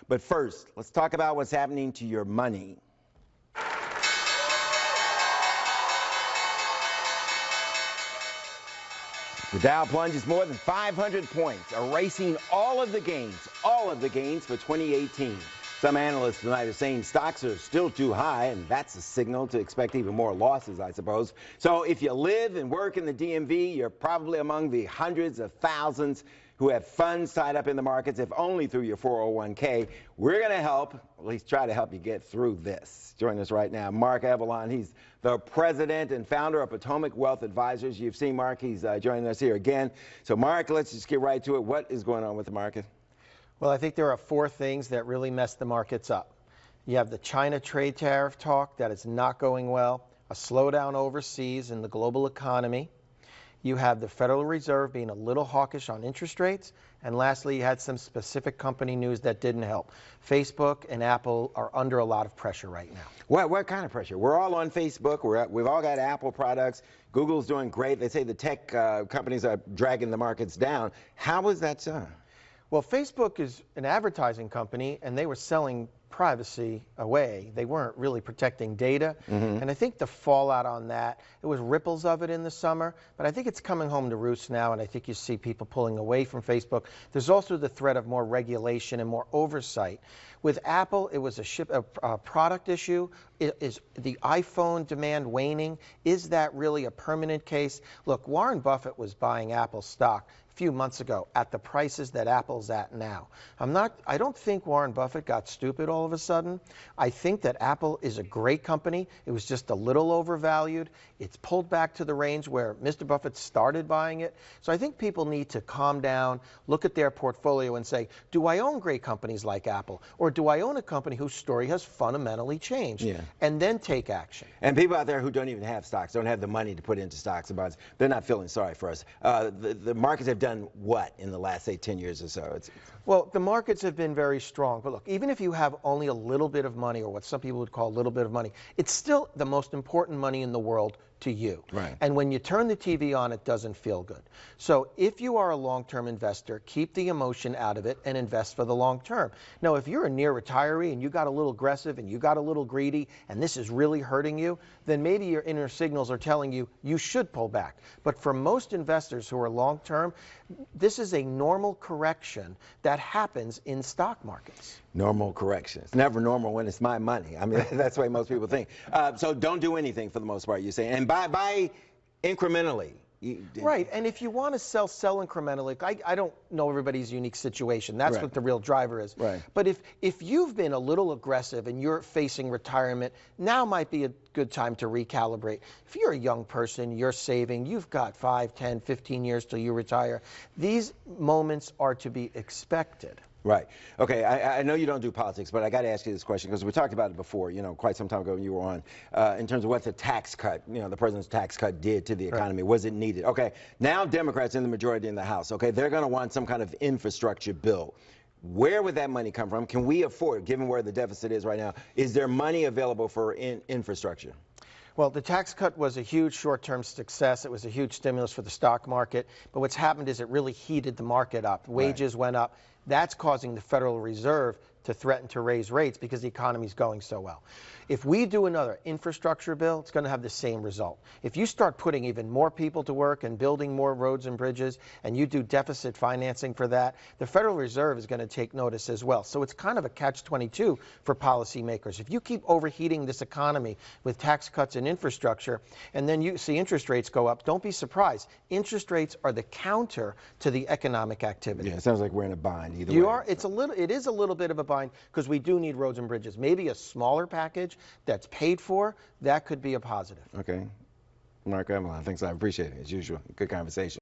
But first, let's talk about what's happening to your money. The Dow plunges more than 500 points, erasing all of the gains for 2018. Some analysts tonight are saying stocks are still too high, and that's a signal to expect even more losses, I suppose. So if you live and work in the DMV, you're probably among the hundreds of thousands who have funds tied up in the markets, if only through your 401k. We're going to help, at least try to help you get through this. Joining us right now, Mark Avalon. He's the president and founder of Potomac Wealth Advisors. You've seen Mark. He's joining us here again. So, Mark, let's just get right to it. What is going on with the market? Well, I think there are four things that really mess the markets up. You have the China trade tariff talk that is not going well, a slowdown overseas in the global economy. You have the Federal Reserve being a little hawkish on interest rates. And lastly, you had some specific company news that didn't help. Facebook and Apple are under a lot of pressure right now. What kind of pressure? We're all on Facebook. We've all got Apple products. Google's doing great. They say the tech companies are dragging the markets down. How is that so? Well, Facebook is an advertising company, and they were selling privacy away. They weren't really protecting data. And I think the fallout on that, it was ripples of it in the summer, but I think it's coming home to roost now, and I think you see people pulling away from Facebook. There's also the threat of more regulation and more oversight. With Apple, it was a product issue. Is the iPhone demand waning? Is that really a permanent case? Look, Warren Buffett was buying Apple stock a few months ago at the prices that Apple's at now. I don't think Warren Buffett got stupid all of a sudden. I think that Apple is a great company. It was just a little overvalued. It's pulled back to the range where Mr. Buffett started buying it. So I think people need to calm down, look at their portfolio and say, do I own great companies like Apple? Or do I own a company whose story has fundamentally changed? And then take action. And people out there who don't even have stocks, don't have the money to put into stocks and bonds, they're not feeling sorry for us. The markets have done what in the last, say, 10 years or so? Well, the markets have been very strong. But look, even if you have only a little bit of money, or what some people would call a little bit of money, it's still the most important money in the world to you. Right. And when you turn the TV on, it doesn't feel good. So if you are a long-term investor, keep the emotion out of it and invest for the long term. Now, if you're a near retiree and you got a little aggressive and you got a little greedy and this is really hurting you, then maybe your inner signals are telling you you should pull back. But for most investors who are long-term, this is a normal correction that happens in stock markets. Normal correction. It's never normal when it's my money. I mean, that's the way most people think. So don't do anything for the most part, you say. And buy incrementally. Right, and if you want to sell incrementally, I don't know everybody's unique situation. That's what the real driver is. Right. But if you've been a little aggressive and you're facing retirement, now might be a good time to recalibrate. If you're a young person, you're saving, you've got 5, 10, 15 years till you retire, these moments are to be expected. Right. Okay, I know you don't do politics, but I got to ask you this question because we talked about it before, quite some time ago when you were on, in terms of what the tax cut, the president's tax cut did to the economy. Was it needed? Okay, now Democrats in the majority in the House, okay, they're going to want some kind of infrastructure bill. Where would that money come from? Can we afford, given where the deficit is right now, is there money available for infrastructure? Well, the tax cut was a huge short-term success. It was a huge stimulus for the stock market. But what's happened is it really heated the market up. Wages went up. That's causing the Federal Reserve to threaten to raise rates because the economy is going so well. If we do another infrastructure bill, it's going to have the same result. If you start putting even more people to work and building more roads and bridges, and you do deficit financing for that, the Federal Reserve is going to take notice as well. So it's kind of a catch-22 for policymakers. If you keep overheating this economy with tax cuts and infrastructure, and then you see interest rates go up, don't be surprised. Interest rates are the counter to the economic activity. Yeah, it sounds like we're in a bind either way. It is a little bit of a bind because we do need roads and bridges. Maybe a smaller package that's paid for, that could be a positive. Okay. Mark Avalon, thanks. I appreciate it as usual. Good conversation.